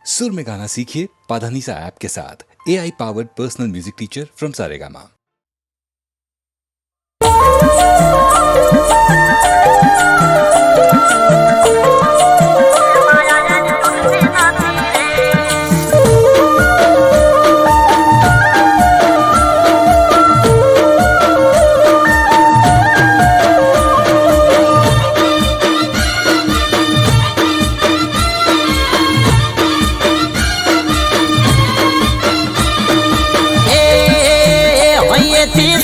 सुर में गाना सीखिए पाधानीसा ऐप के साथ। AI powered personal music teacher from Saregama.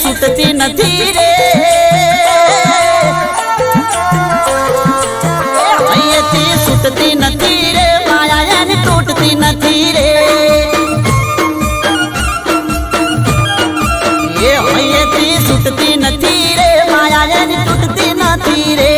सुटती નથી रे અહીંથી સુટતી નથી રે માયા એની તૂટતી નથી રે એ અહીંથી સુટતી નથી રે માયા એની તૂટતી નથી રે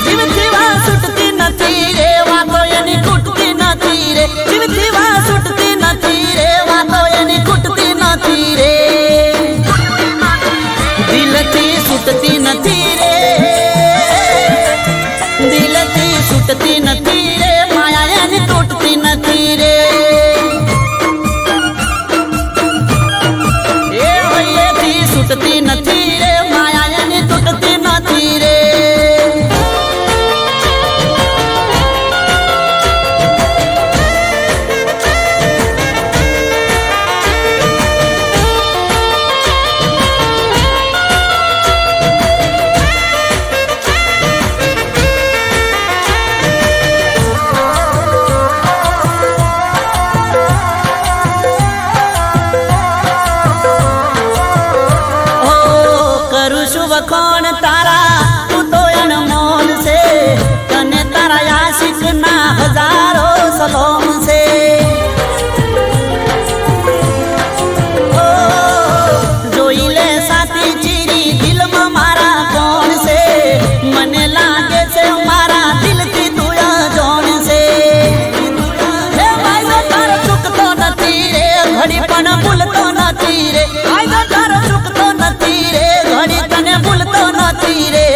જીવથી વા સુટતી નથી રે વાતો એની તૂટતી નથી રે જીવથી વા સુટતી નથી રે વાતો એની તૂટતી નથી રે દિલથી સુટતી નથી રે દિલથી સુટતી નથી રે માયા એની તૂટતી નથી રે એ હૈયેથી સુટતી નથી રે માયા એની તૂટતી નથી રે વખોણ તારા તું તો અનમોલ છે તને તારા આશિક ના હજારો સલોમ છે જોઈ લે સાથી ચીરી દિલમાં મારા કોણ છે મને લાગે છે મારા દિલથી તું અજાણ છે હે ભાઈ તારો ચૂકતો નથી રે ઘડી પણ ભૂલતો નથી રે ભાઈ તારો ચૂકતો નથી રે ઘડી તને ભૂલતો નથી રે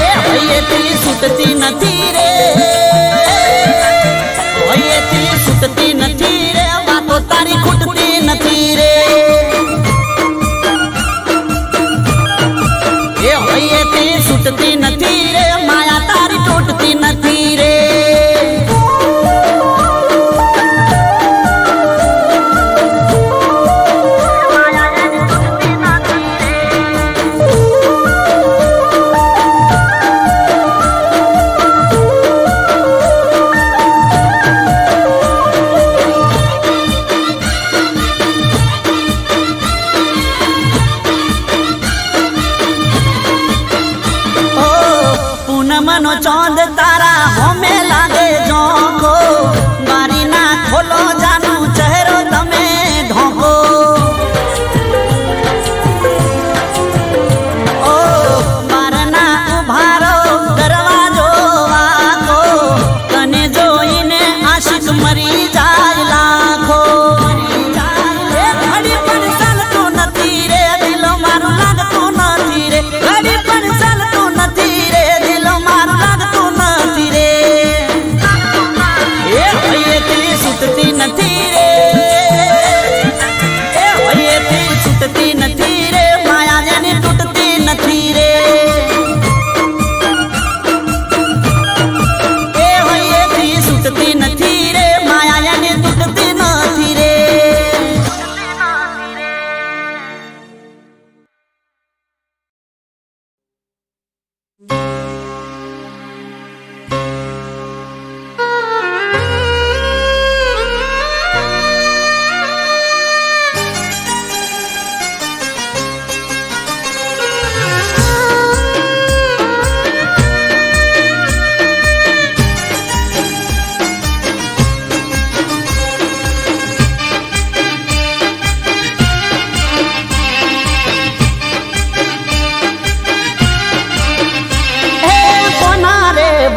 એ હૈયેથી સુટતી નથી રે હૈયેથી સુટતી નથી રે વાતો તારી ખૂટતી નથી રે એ હૈયેથી સુટતી નથી રે માયા તારી તૂટતી નથી રે પૂનમનો ચાંદ તારા હોમે લાગે ઝોંકો બારી ના ખોલો જાનું ચહેરો તમે ઢોકો ઓ બારના ઉભારો દરવાજો વાકો તને જોઈને આશિક મરી જાય લાખો એ ઘડી પણ ચાલતું નથી રે દિલો મારું લાગતું નથી રે ઘડી પણ ચાલતું નથી રે સુટતી નથી રે એ હૈયેથી સુટતી નથી રે માયા એની તૂટતી નથી રે એ હૈયેથી સુટતી નથી રે માયા એની તૂટતી નથી રે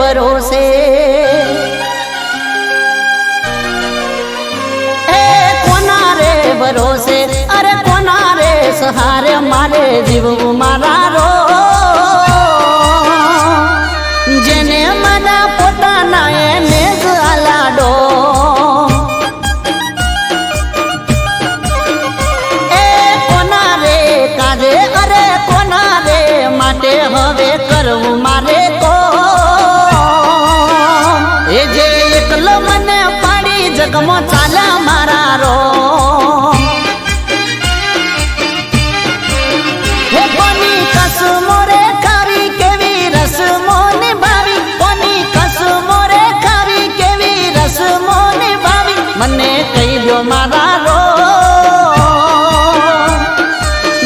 ભરોસે એ કોના રે ભરોસે અરે કોના રે સહારે મારે જીવવું મારા રો જગમાં ચાલ્યા મારા રો કોની કસમો રે ખાવી કેવી રસમો નિભાવી કોની કસમો રે ખાવી કેવી રસમો નિભાવી મને કહી દો મારા રો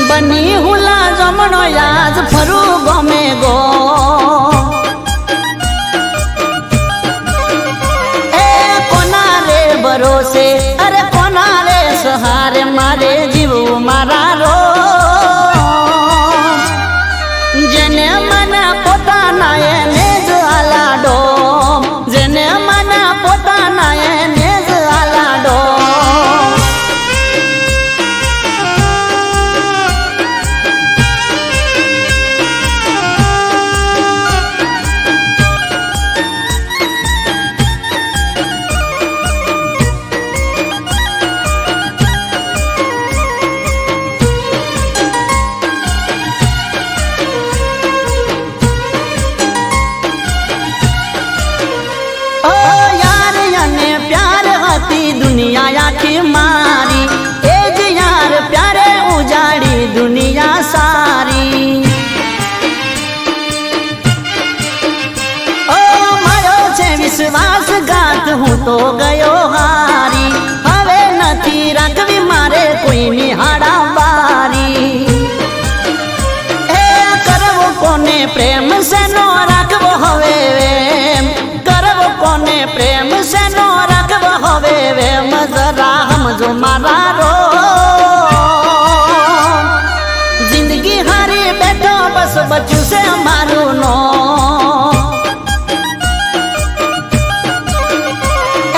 બની હુલા જમણો યાદ ફરું ગમે ગો એ કોના રે ભરોસે અરે કોના રે સહારે મારે જીવવું મારા રો જેને મને પોતાના એને જ આલાડો જેને મને પોતાના એને જ આલાડો दुनिया आखी मारी ए ज यार प्यारे उजाड़ी दुनिया सारी ओ मारो छे विश्वासघात हूँ तो गयो हारी हवे नथी राखवी मारे कोई निहाड़ा बारी ए करवो कोने प्रेम से नो राखवो हवे वेम करवो कोने प्रेम से नो राखवो हवे वेम जरा हमजो मारा रो जिंदगी हारी बैठो बस बच्चू से मारू नो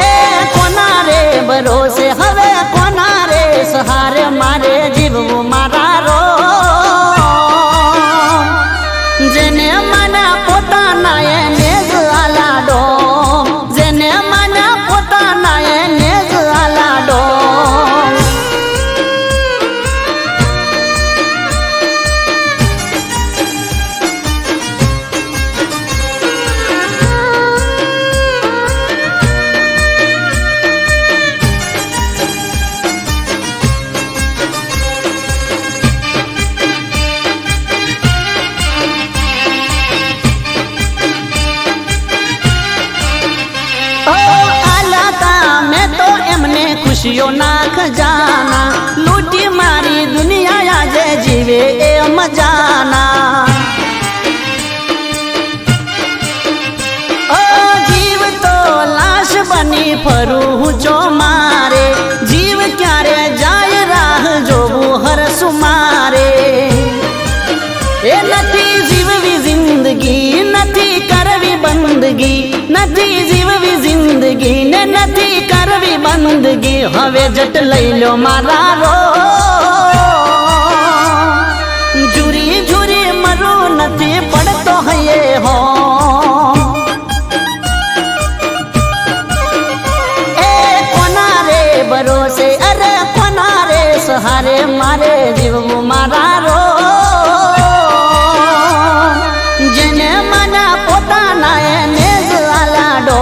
ए कोना रे भरोसे हवे कोना रे सहारे मारे जीवू मारा रो जेने मना पोताना એને જ આલાડો જેને મના પોતાના એને જ આલાડો खुशियों ना खजाना लूटी मारी दुनिया आज जीवे ए मजाना ओ जीव तो लाश बनी फरू जो मारे जीव क्यारे जाय राह जोबू हर सुमारे ए नथी जीववी जिंदगी नथी करवी बंदगी नथी जीववी जिंदगी ने नथी करवी बंदगी हवे जट लई लो मारा रो झूरी झूरी मरू नथी पड़तो हये हो ए कोना रे भरोसे अरे कोना रे सहारे मारे जीवू मारा रो जेने मना पोताना એને જ આલાડો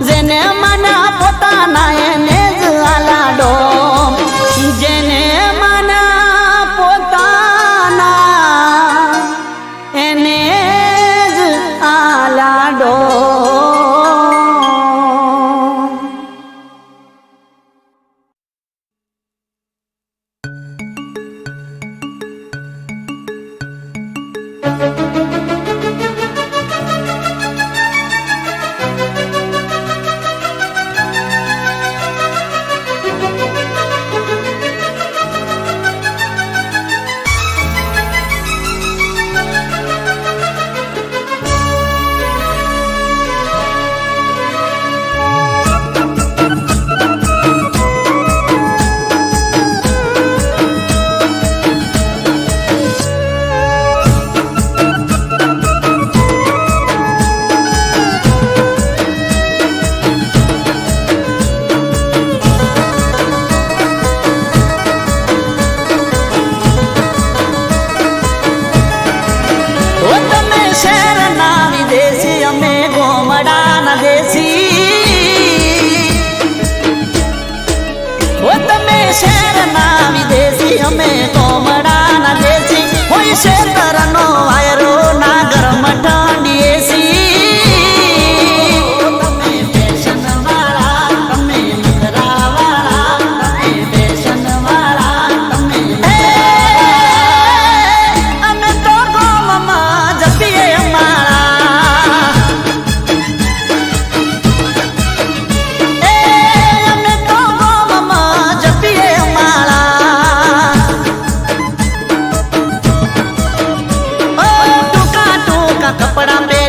જેને મના પોતાના એને જ આલાડો જેને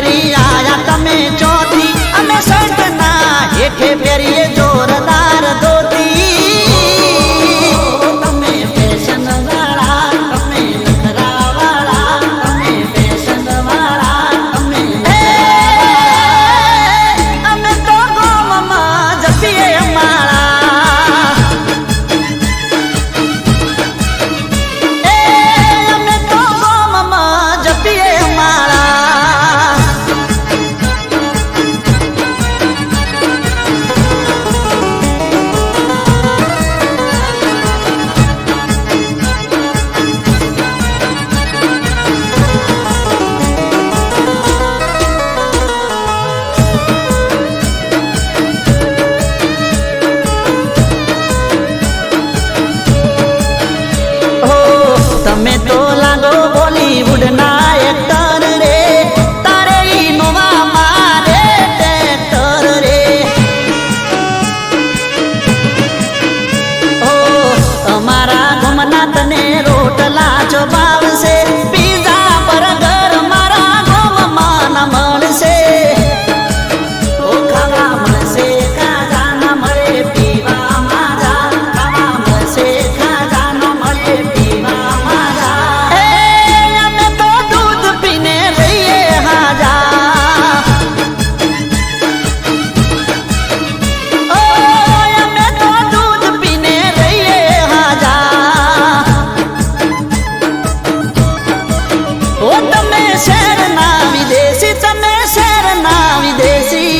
વળી આયા તમે ચોથી અમે સંતના હેઠે ફેરીએ જોરદાર ધોતી તમે ફેશન વાળા તમે નખરા વાળા તમે ફેશન વાળા તમે અમે તો ગોમમાં જપીએ અમારા અમે તો ગોમમાં જપીએ અમારા તમે તો લાગો બોલીવુડના એક્ટર રે તારે ઇનોવા મારે ટ્રેક્ટર રે ઓ અમારા ગમના તને રોટલા જો ભાવશે પીઝા બર્ગર મારા ગમમાં ના મળશે ઓ ખાવા મળશે ખાજા ના મળે પીવા માજા ખાવા મળશે ખાજા ના મળે પીવા અમે તો દૂધ પીને રહીએ હાજા ઓ અમે તો દૂધ પીને રહીએ હાજા ઓ તમે શહેરના વિદેશી તમે શહેરના વિદેશી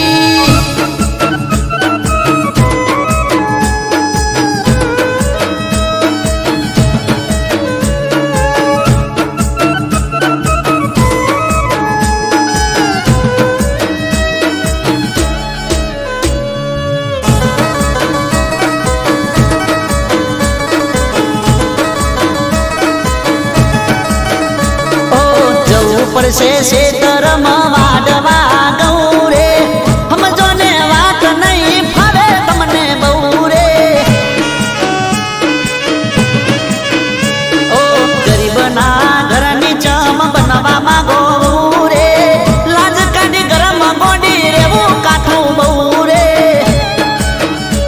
પડશે શેતરમાં વાડવા ગૌરે સમજો ને વાત નહીં ફાવે તમને બહુ રે ઓ ગરીબના ઘરની ચમ બનવા માંગો રે લાજ કાઢી ગરમ ગોડી રેવું કાઠું બહુ રે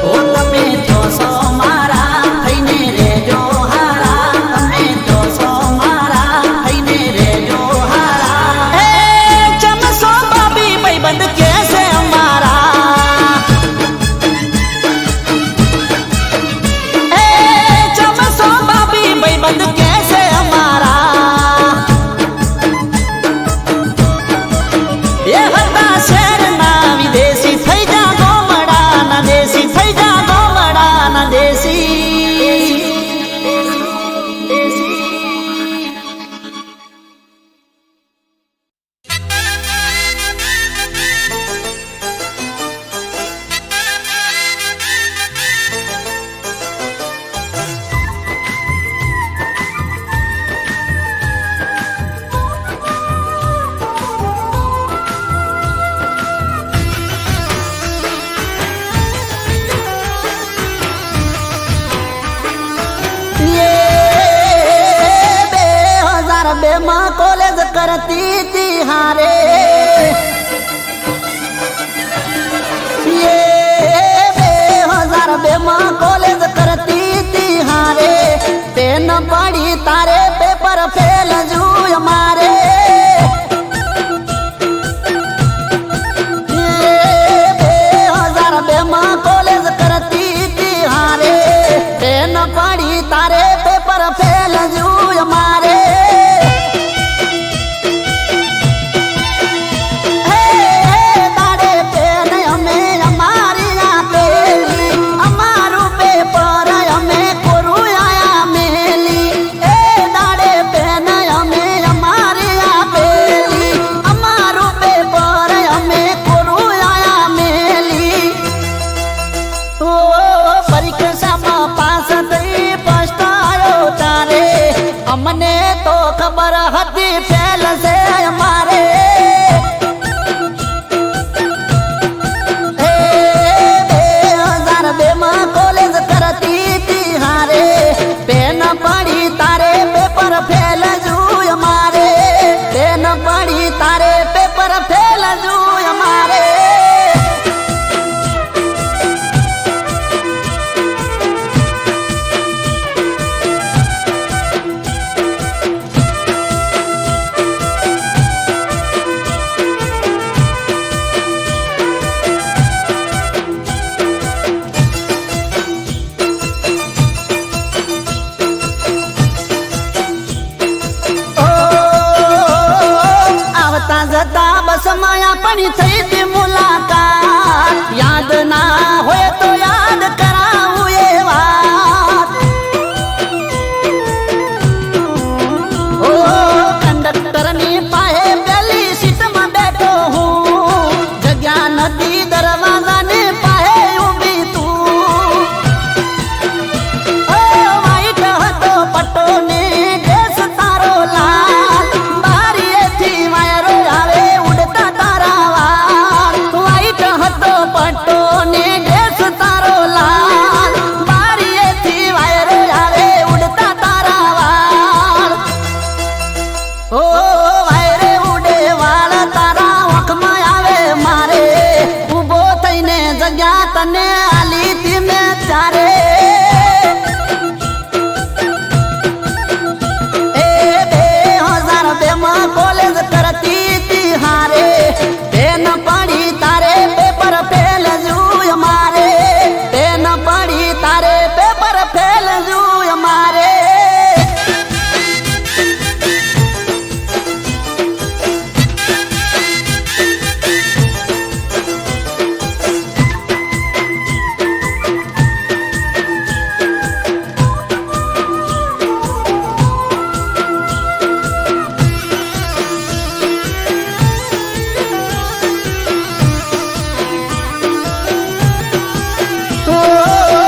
ઓ તમે જોશો મારા થઈને રેજો હારા તમે જોશો મારા થઈને રેજો બંધ કેસે અમારા ચમસો બાબી ભાઈ બંધ કેસે અમારા એ હતા શહેરના વિદેશી થઈ જા ગોમડાના દેશી થઈ જા ગોમડાના દેશી માં કોલેજ કરતી તી હારે ये 2002 માં કોલેજ કરતી તી હારે તેન પડી તારે પેપર ફેલ જુય મારે 2002 માં કોલેજ કરતી તી હારે તેન પડી તારે પેપર ફેલ જુય મારે બસ માયા પણ થઈ હતી મુલાકાત યાદ ના હોય તો યાદ કરાવું એ વાત ઓ કંડક્ટરની પાસે પેલી સીટમાં બેઠો હું જગ્યા નથી દરવાજાની પાસે ઊભી તું ઓ વાઈટ હતો પટ્ટો ને ડ્રેસ તારો લાલ બારીએથી વાયરો આવે ઉડતા તારા વાળ વાઈટ હતો પટ્ટો ને ડ્રેસ તારો લાલ બારીએથી વાયરો આવે ઉડતા તારા વાળ ઓ વાયરે ઉડે વાળ તારા વખમાં આવે મારે ઊભો થઈને જગ્યા તને આલી તી મેં ચારે કોલેજ કરતી તી હારે બેન પડી તારે પેપર ફેલ જુય મારે બેન પડી તારે પેપર ફેલ જુય મારે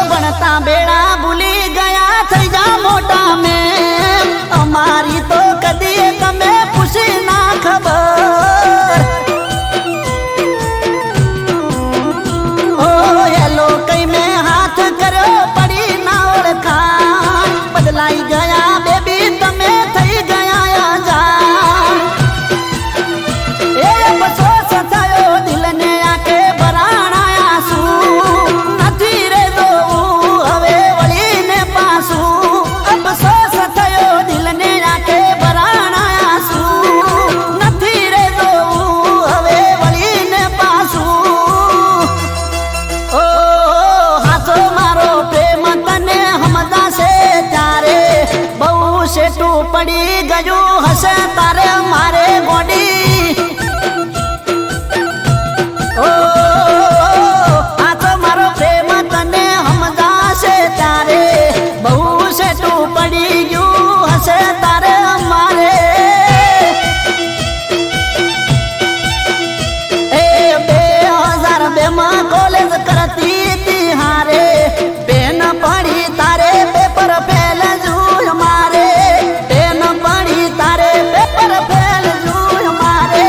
ભણતા બેડા ભૂલી ગયા થઈ જા મોટા મેં અમારી તો કદી તમે પૂછી ના ખબર ઓ હેલો કઈ મેં હાથ કર્યો પડી ના ઓળખાણ બદલાઈ ગયા બેબી તમે થઈ ગયા અજાણ એ અફસોસ થયો દિલને આંખે ભરાણા શું નથી રે જોવું હવે વળીને પાછું અફસોસ થયો દિલને આંખે ભરાણા શું નથી રે જોવું હવે વળીને પાછું ઓ હાથો મારો પ્રેમ તને હમદાશે ત્યારે બહુ શેઠું પડી ગયું હશે તારે મારે ગોડી ઓ આ તો મારો પ્રેમ તને હમદાશે તારે બહુ શેઠું પડી ગયું હશે તારે મારે એ 2002 માં કોલેજ કરતી તી હારે બેન પડી તારે પેપર ફેલ જુય મારે બેન પડી તારે પેપર ફેલ જુય મારે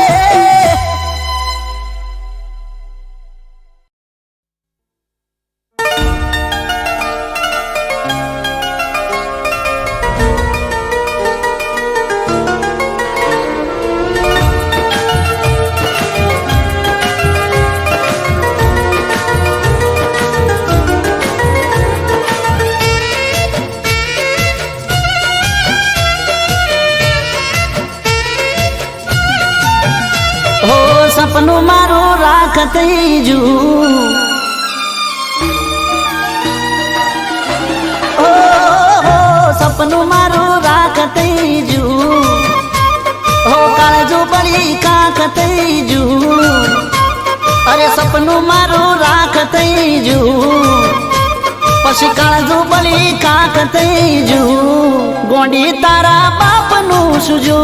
હો સપનું મારું રાખ થઈ જુ ઓ હો સપનું મારું રાખ થઈ જુ હો કાળજુ પડી કાંક થઈ જુ અરે સપનું મારું રાખ થઈ જુ પછી કાળજુ પડી કાંક થઈ જુ ગોંડી તારા બાપનું સુજુ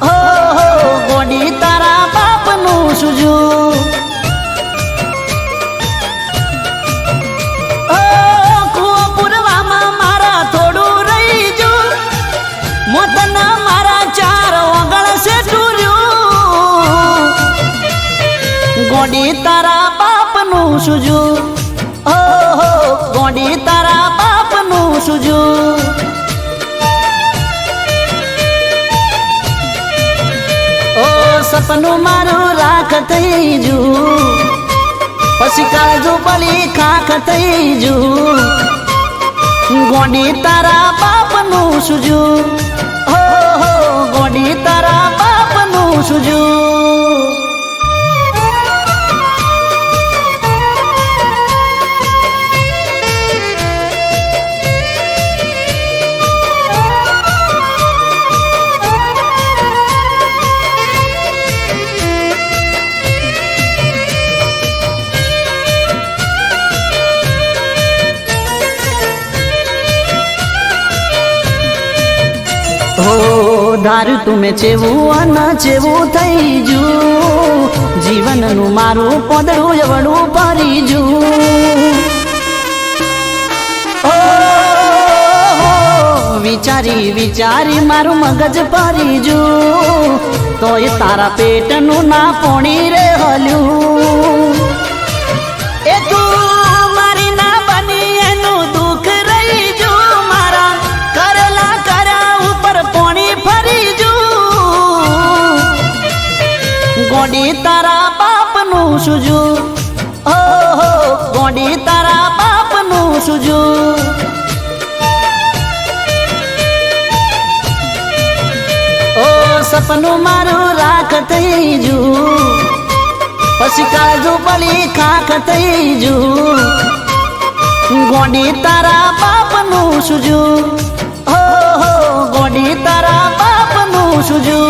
હો હો ગોડી તારા બાપનું સુજુ ઓ કુવો પૂરવામાં મારા થોડું રહી જુ મોતના મારા ચાર ઓગળ છે ટૂર્યું ગોડી તારા બાપનું સુજુ હો હો ગોડી તારા બાપનું સુજુ ઓ સપનું મારું રાખ થઈ જુ પછી કાળજુ પડી ખાખ થઈ જુ ગોડી તારા બાપનું સુજુ હો હો ગોડી તારા બાપનું સુજુ ધાર તુમે ચેવું અને ચેવું થઈ જુ જીવનનું મારું પોદળું એવડું ભરી જુ વિચારી વિચારી મારું મગજ ભરી જુ તોય તારા પેટનું ના પોણી રે હલ્યું એ તું મારી ના બની એનું દુઃખ રહી જુ મારા કરેલા કર્યા ઉપર પોણી ફરી જુ ગોડી તારા બાપનું સુજુ ઓહો ગોડી તારા બાપનું સુજુ સપનું મારું રાખ થઈ જુ પછી કાજુ પડી ખાખ થઈ જુ ગોડી તારા બાપનું સુજુ હો હો ગોડી તારા બાપનું સુજુ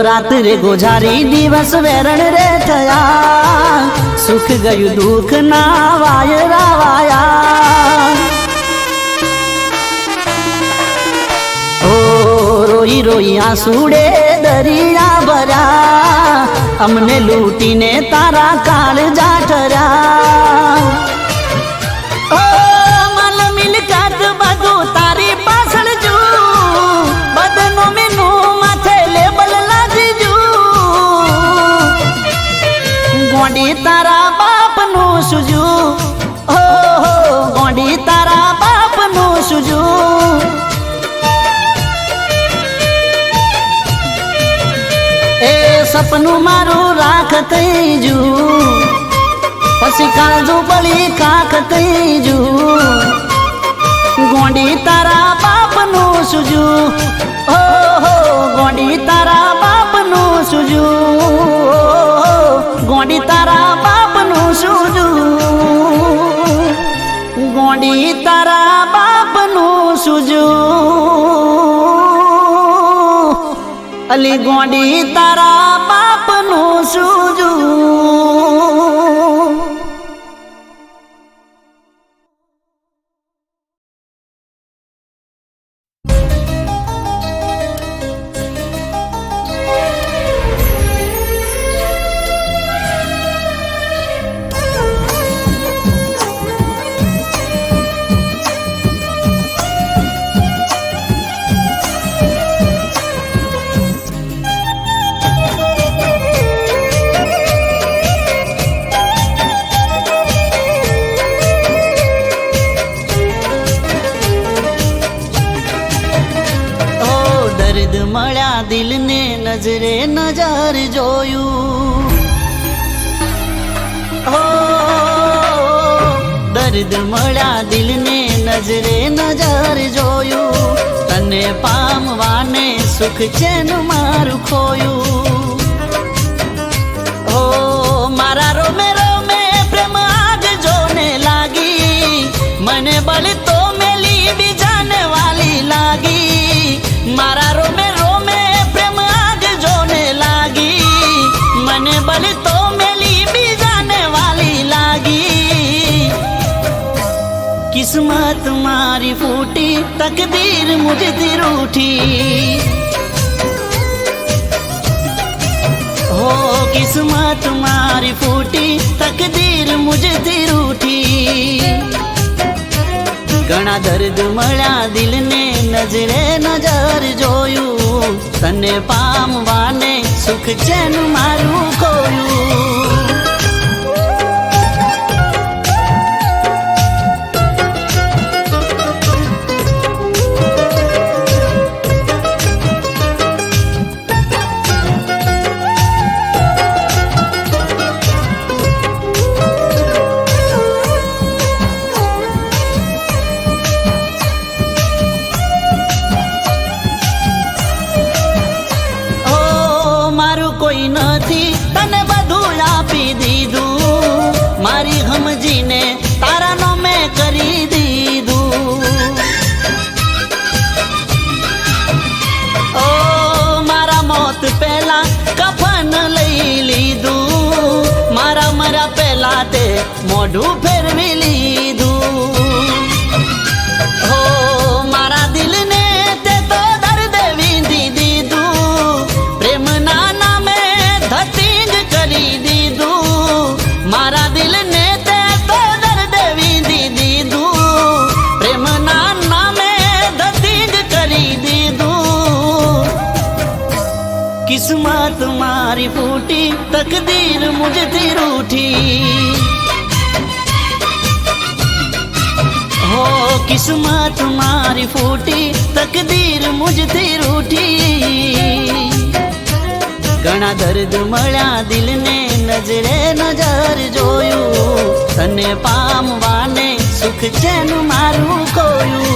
રાત્રે ગુજારી દિવસ વેરણ રે થયા સુખ ગયું દુઃખ ના વાયરા વાયા ઓ રોઈ રોઈ આંસુડે દરિયા ભર્યા અમને લૂટીને તારા કાળ જાઠર્યા ઓ મલ મિલકત બધું તારી પાછળ જુ બદનો મેનું માથે લેબલ ગોડી તારા બાપનું સુજુ ઓહો ગોડી તારા બાપનું સુજુ એ સપનું મારું રાખ થઈ જુ પછી કાજુ પડી ખાખ થઈ જુ ગોડી તારા બાપનું સુજુ ઓહો ગોડી તારા બાપનું સુજુ ગોડી તારા બાપનું સુજુ ગોડી તારા બાપનું સુજુ અલી ગોડી તારા બાપનું સુજુ મળ્યા દિલને નજરે નજર જોયું હો દર્દ મળ્યા દિલને નજરે નજર જોયું તને પામવાને સુખ ચેન મારું ખોયું હો મારા રોમે રોમે પ્રેમ આગ જોને લાગી મને બળ તો મેલી બીજાને વાલી લાગી મારા રોમે રોમે પ્રેમ આગ જોને લાગી મને બલ તો મેલી બીજાને વાલી લાગી કિસ્મત મારી ફૂટી તકદીર મુझથી રૂઠી હો કિસ્મત મારી ફૂટી તકદીર મુझથી રૂઠી ઘણા દર્દ મળ્યા દિલને નજરે નજર જોયું તને પામવાને સુખ ચેન મારું ખોયું કોઈ નથી મોઢું ફેરવી લીધું. હો મારા દિલને તે તો દર્દ વીંધી દીધું, પ્રેમના નામે ધતિંગ કરી દીધું. મારા દિલને તે તો દર્દ વીંધી દીધું, પ્રેમના નામે ધતિંગ કરી દીધું. કિસ્મત મારી ફૂટી, તકદીર મુझથી રૂઠી. હો કિસ્મત મારી ફૂટી, તકદીર મુझથી રૂઠી. ઘણા દર્દ મળ્યા દિલને, નજરે નજર જોયું, તને પામવાને સુખ ચેન મારું ખોયું.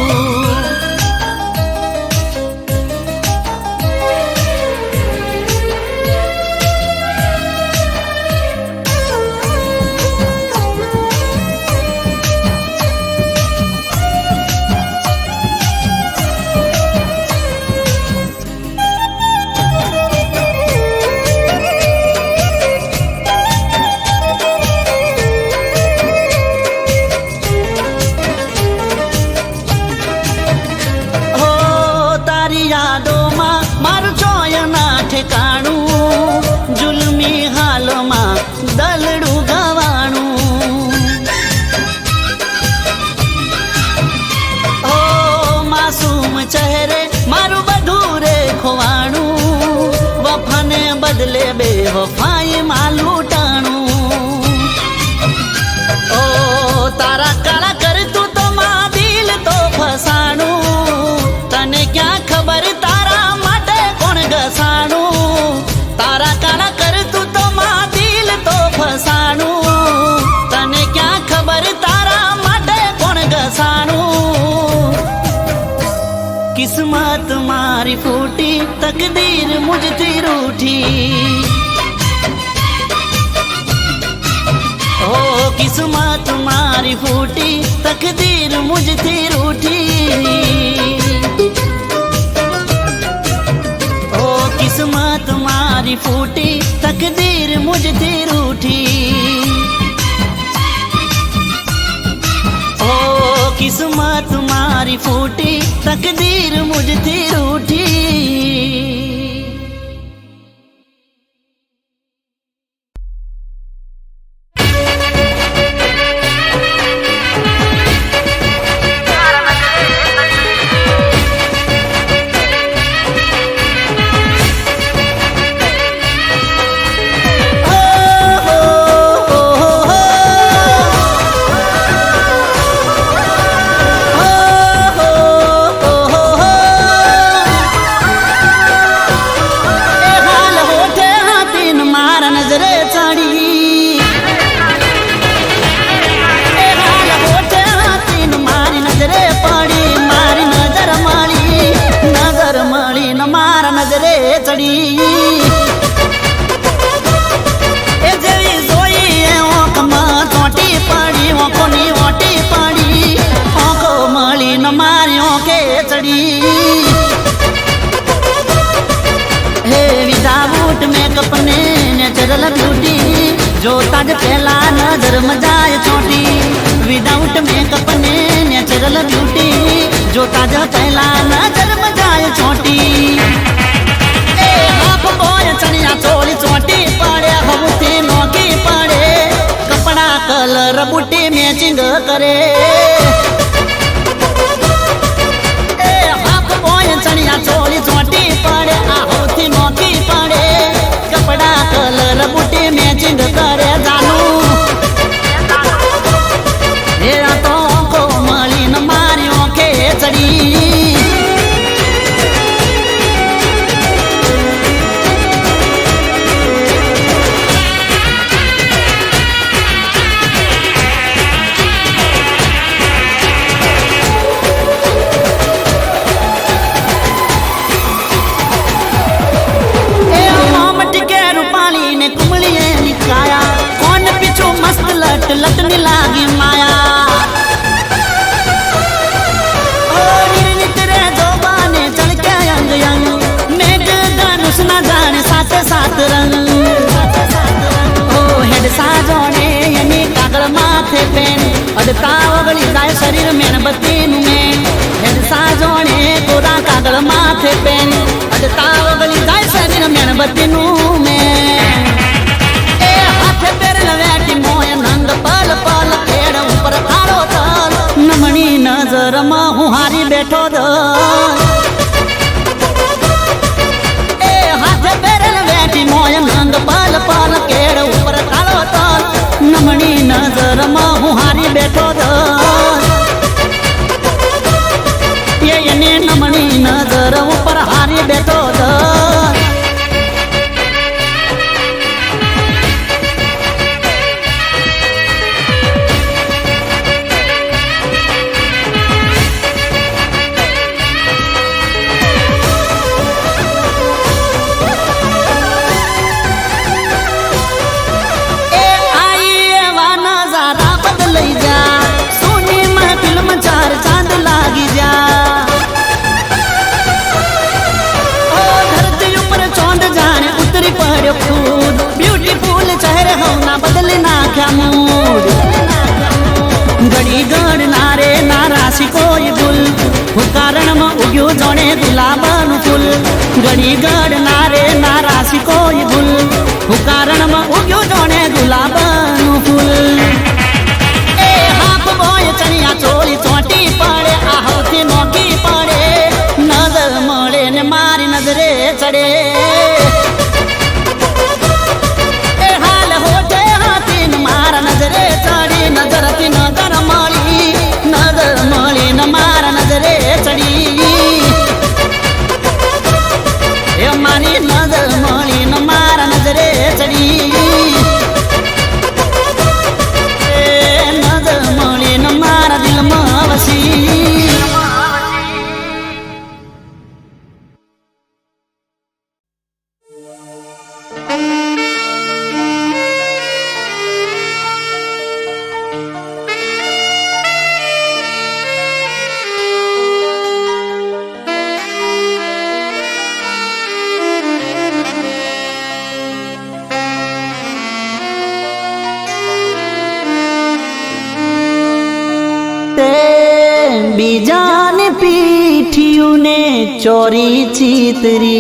જુલમી હાલમાં દલડું ગવાણું. ઓ માસૂમ ચહેરે મારું બધું રે ખોવાણું, વફાને બદલે બે વફાઈ માં લૂંટાણું. ઓ તારા કાળા કરતું તો માં દિલ તો ફસાણું, તને ક્યાં ખબર તારા માટે કોણ ઘસાણું. તારા કાળા કરતું તો માં દિલ તો ફસાણું, તને ક્યાં ખબર તારા માટે કોણ ઘસાણું. કિસ્મત મારી ફૂટી, તકદીર મુझથી રૂઠી. ઓ કિસ્મત મારી ફૂટી, તકદીર મુझથી રૂઠી. ઓ કિસ્મત મારી ફૂટી, તકદીર મુझથી રૂઠી. ઓ કિસ્મત મારી ફૂટી, તકદીર મુझથી રૂઠી. જોતા જ પહેલા નજર મજાય ચોટી, વિધાઉટ મેકઅપ ને નેચરલ બ્યુટી. જોતા જ પહેલા નજર મજાય ચોટી. એ હાફ બોય ચણિયા ચોળી ચોટી પડે, હવથી નોકી પડે, કપડા કલર બુટી મેચિંગ કરે. એ હાફ બોય ચણિયા ચોળી ચોટી પડે, હવથી નોકી પડે, કપડા કલર બુટી મેચિંગ કરે. જાનું એ તો કોમળીને મારી ઓંખે ચડી. અડતા ઓગળી જાય શરીર મેણબત્તીનું મેં હેડ સાજોણે કોરા કાગળ માથે પેન અડતા ઓગળી જાય શરીર મેણબત્તીનું મેં એ હાથે પહેરેલ વેટી મોય નંદ પલ પલ પેડ ઉપર થાળો તલ નમણી નજરમાં હું હારી બેઠો દલ એ હાથે પહેરેલ વેટી મોય નંદ પલ પલ કેડ ઉપર થાળો તલ નમણી નજરમાં હું હારી બેઠો દલ એને નમણી નજર ઉપર હારી બેઠો દલ ब्यूटीफुल चेहरे होना बदल नाख्या मूड घड़ी गढ़ नारे नारासी कोई गुल कारण में उग्यो जोने गुलाबन फूल घड़ी गढ़ नारे नारासी कोई गुल कारण में उग्यो जोने गुलाबन फूल ए हाफ बोय चनिया चोली चोटी पड़े आहती नोकी पड़े नजर मळे ने मारी नजरे चढ़े नजरे चढ़ी नजरती नजर मળી न मारा नजरे चढ़ी ए मारी नजर मળી न मारा नजरे चढ़ी ए नजर मળી न मारा दिल में वसी बीजाने पीठियों ने चोरी चीतरी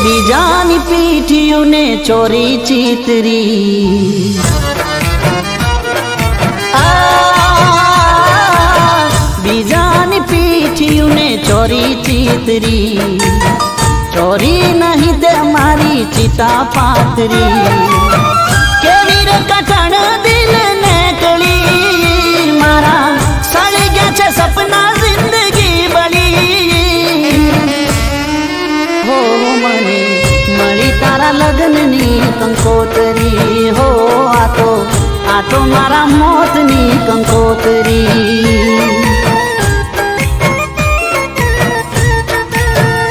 बीजानी पीठियों ने चोरी चीतरी बीजानी पीठियों ने चोरी चीतरी चोरी नहीं दे मारी चिता पातरी के वीर कठण दिल ने कली मारा सड़ी गया छे सपना जिंदगी बड़ी हो मने मળી तारा लग्ननी कंकोतरी हो आ तो मारा मोतनी कंकोतरी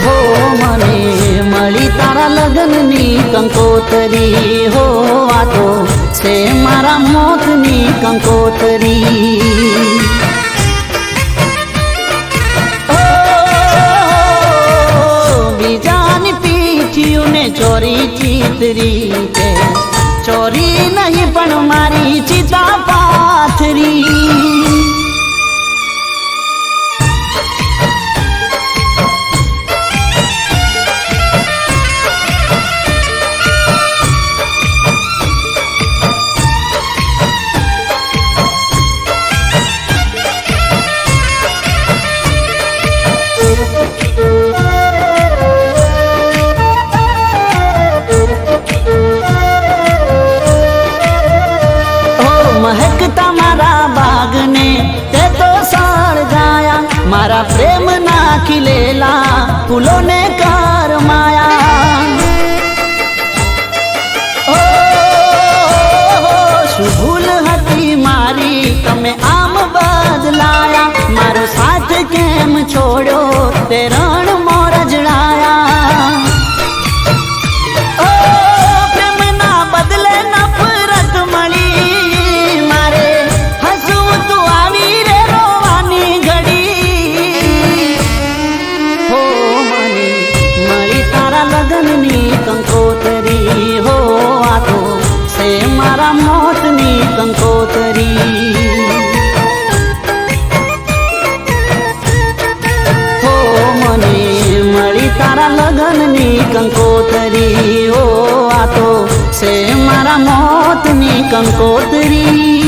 हो मने मળી तारा लग्ननी कंकोतरी हो आ तो छे मारा मोतनी कंकोतरी चोरी चीतरी के चोरी नहीं पण मारी चिता पाथरी मारा प्रेम ना खिलेला फूलों ने कार माया शुभूल हती मारी तमे आम बदला તે રણ મોર જણાયા ઓ પ્રેમના બદલે નફરત મળી મારે હસવું તું આવી રે રોવાની ઘડી હો મને મળી તારા લગનની કંકોતરી હો આ તો છે મારા મોતની કંકોતરી હો મને મળી તારા લગનની કંકોતરી હો આ તો છે મારા મોતની કંકોતરી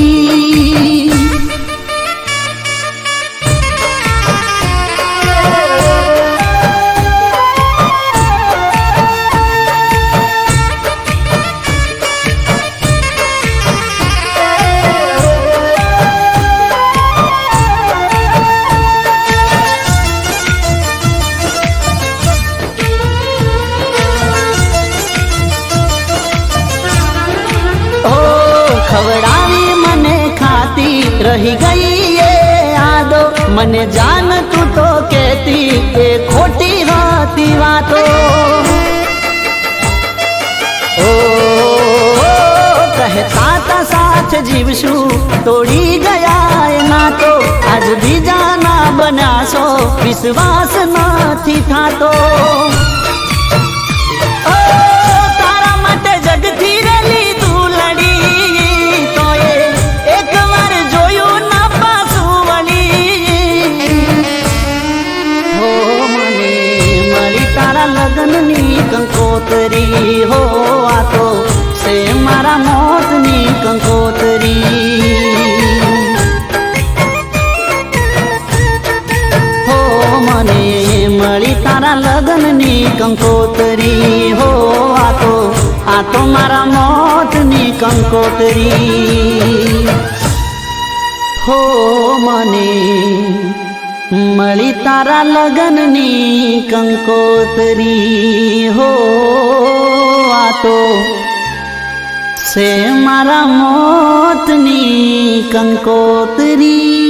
ખવડાવી મને ખાતી રહી ગઈ એ યાદો મને જાન તું તો કહેતી એ ખોટી હતી વાતો ઓ કહેતા તા સાથ જીવશું તોડી ગયા એ નાતો આજ બીજાના બનાસો વિશ્વાસ નથી થાતો તારા માટે જગથી રેલી તું લડી એકવાર જોયું ના પાછું વળી હો મને મળી તારા લગનની કંકોતરી હો આ તો છે મારા મોતની કંકોતરી હો મને મળી તારા લગનની કંકોતરી હો આ તો મારા મોતની કંકોતરી હો મને મળી તારા લગનની કંકોતરી હો આ તો છે મારા મોતની કંકોતરી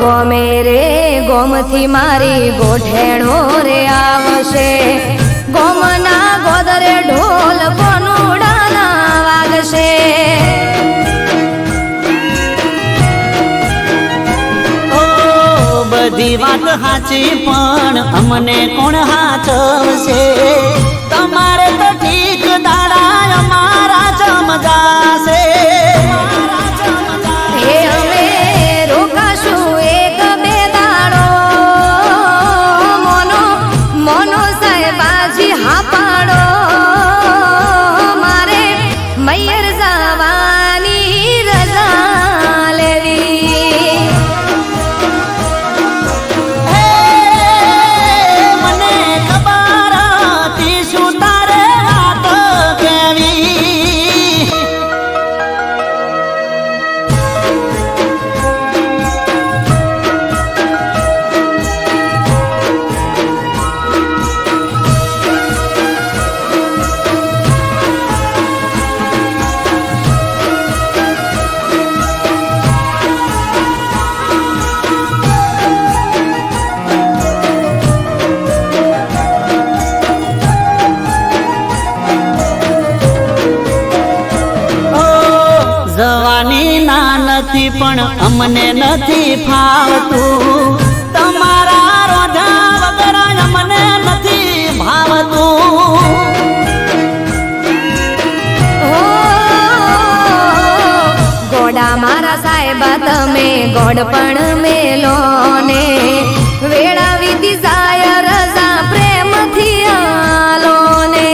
ગોમે રે ગોમથી મારી ગોઠેણો રે આવશે ગોમના ગોદરે ઢોલ કોનુડાના વાગશે બધી વાત સાચી પણ અમને કોણ હાચવશે તમારે તો ઠીક દાડા અમારા ચમજાશે નથી પણ અમને નથી ફાવતું, તમારા રોધા વગર અમને નથી ભાવતું. ગોડા મારા સાહેબા તમે ગોડ પણ મેલો ને વેળા વિધિ જાય રજા પ્રેમથી આલો ને.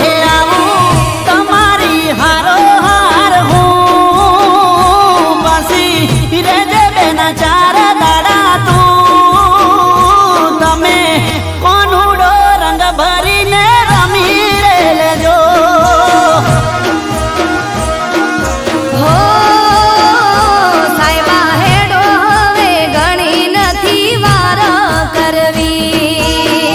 એ આવું તમારી હારો હાર હું પાછી રેજે બેના ચાર દાડા તું. તમે કોનુડો રંગ ભરીને રમી લેજો. હો સાહેબા હેડો હવે ગણી નથી વાર કરવી.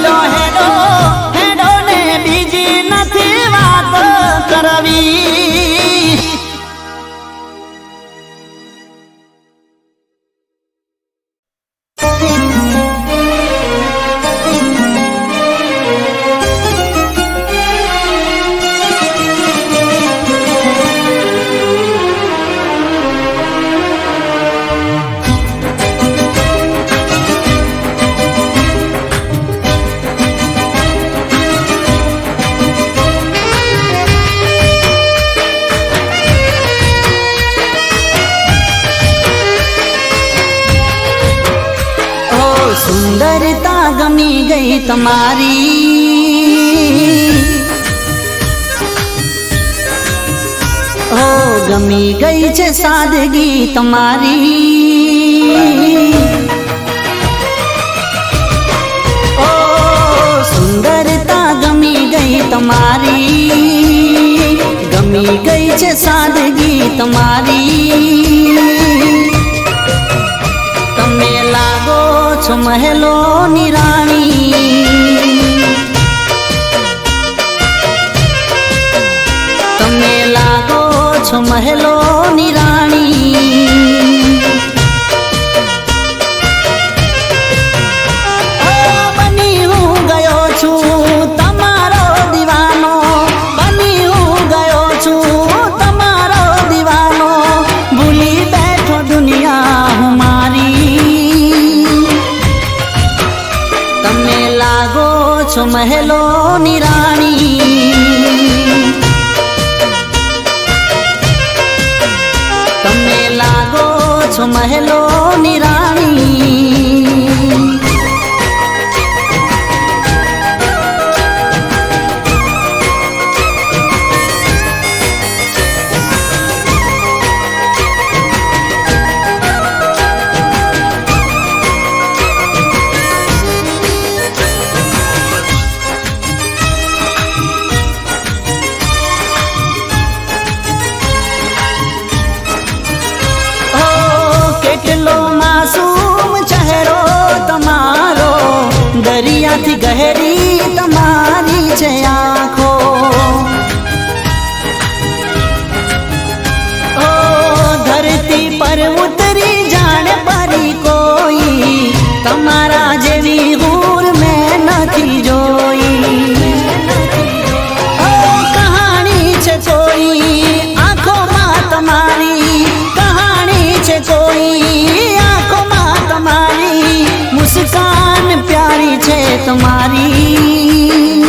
લો હેડો હેડો ને બીજી નથી વાત કરવી. સુંદરતા ગમી ગઈ તમારી, ઓ ગમી ગઈ છે સાદગી તમારી. ઓ સુંદરતા ગમી ગઈ તમારી, ગમી ગઈ છે સાદગી તમારી. તમે લાગો છો મહેલોની રાણી, તમે લાગો છો મહેલોની રાણી. બની હું ગયો છું તમારો દીવાનો, બની હું ગયો છું તમારો દીવાનો. ભૂલી બેઠો દુનિયા હું મારી, તમે લાગો છો મહેલોની રાણી, તમે લાગો છો મહેલોની રાણી. કેટલો માસૂમ ચહેરો તમારો, દરિયાથી ગહેરી તમારી છે આંખો. ઓ ધરતી પર ઉતરી જાણે પરી કોઈ, તમારા જેવી હૂર મેં નથી જોઈ. ઓ કહાણી છે કોઈ આંખોમાં તમારી, કહાણી છે કોઈ આંખોમાં તમારી. મુસ્કાન પ્યારી છે તમારી,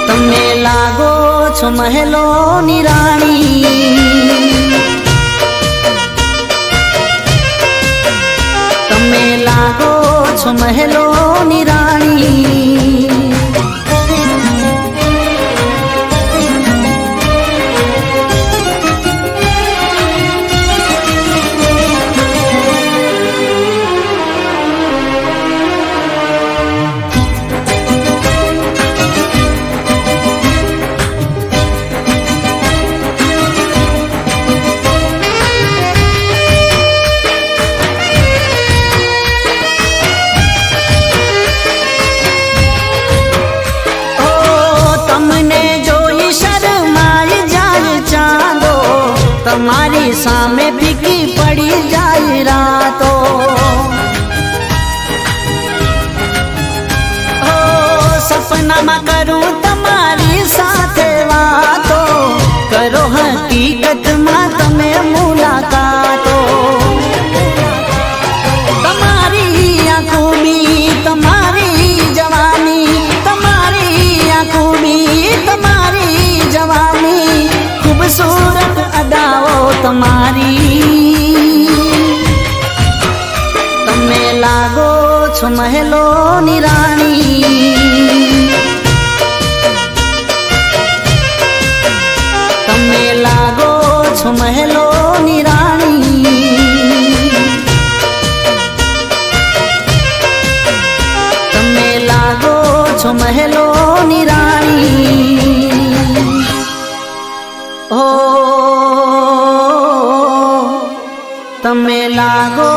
તમે લાગો છો મહેલોની રાણી, તમે લાગો છો મહેલોની રાણી. સપનામાં કરું તમારી સાથે વાતો, કરો હકીકતમાં તમે મુલાકાતો. તમારી આ ખૂબી, તમારી જવાની, તમારી આ ખૂબી, તમારી જવાની, ખૂબસૂરત અદાઓ તમારી. તમે લાગો છો મહેલોની રાણી, તમે લાગો છો મહેલોની રાણી, તમે લાગો છો મહેલોની રાણી. ઓ તમે લાગો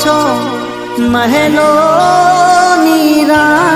છો મહેલોની રાણી.